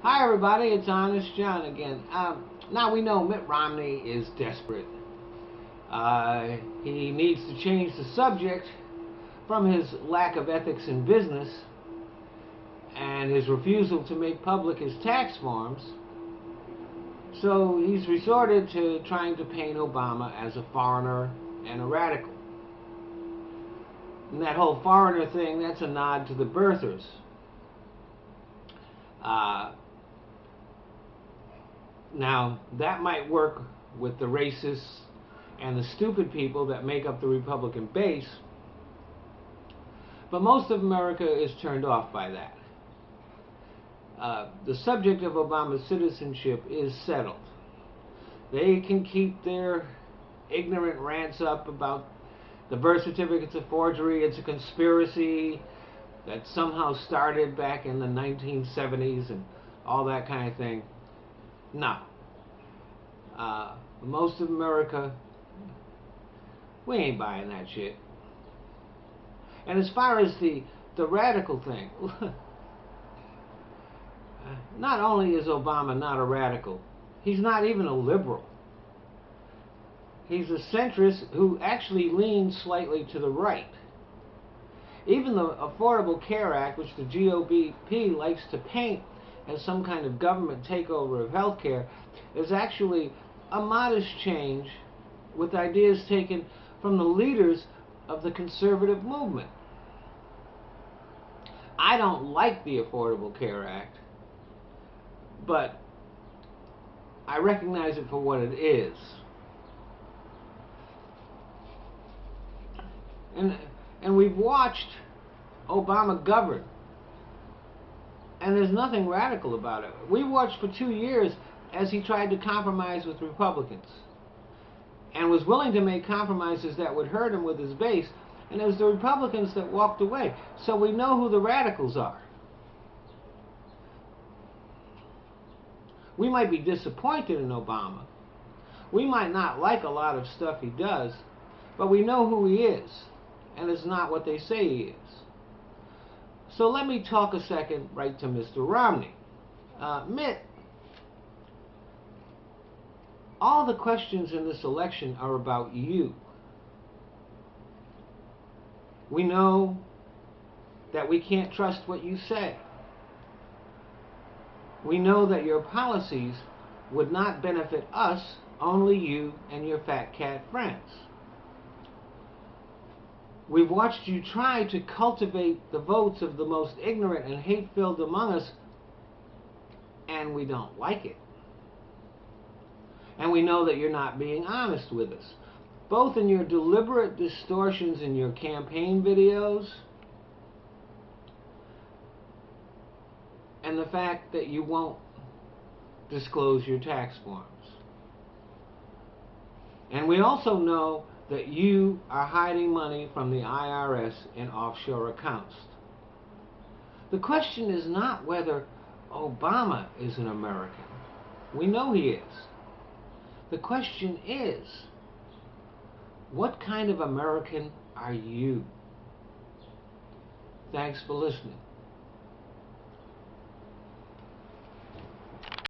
Hi everybody, it's Honest John again. Now we know Mitt Romney is desperate. He needs to change the subject from his lack of ethics in business and his refusal to make public his tax forms. So he's resorted to trying to paint Obama as a foreigner and a radical. And that whole foreigner thing, that's a nod to the birthers. Now, that might work with the racists and the stupid people that make up the Republican base, but most of America is turned off by that. The subject of Obama's citizenship is settled. They can keep their ignorant rants up about the birth certificate's a forgery, it's a conspiracy that somehow started back in the 1970s and all that kind of thing. No. Most of America, we ain't buying that shit. And as far as the radical thing, not only is Obama not a radical, he's not even a liberal. He's a centrist who actually leans slightly to the right. Even the Affordable Care Act, which the GOP likes to paint as some kind of government takeover of health care, is actually a modest change with ideas taken from the leaders of the conservative movement. I don't like the Affordable Care Act, but I recognize it for what it is. And we've watched Obama govern, and there's nothing radical about it. We watched for 2 years as he tried to compromise with Republicans and was willing to make compromises that would hurt him with his base, and it was the Republicans that walked away. So we know who the radicals are. We might be disappointed in Obama. We might not like a lot of stuff he does, but we know who he is, and it's not what they say he is. So let me talk a second right to Mr. Romney. Mitt, all the questions in this election are about you. We know that we can't trust what you say. We know that your policies would not benefit us, only you and your fat cat friends. We've watched you try to cultivate the votes of the most ignorant and hate-filled among us, and we don't like it. And we know that you're not being honest with us, both in your deliberate distortions in your campaign videos and the fact that you won't disclose your tax forms. And we also know that you are hiding money from the IRS in offshore accounts. The question is not whether Obama is an American. We know he is. The question is, what kind of American are you? Thanks for listening.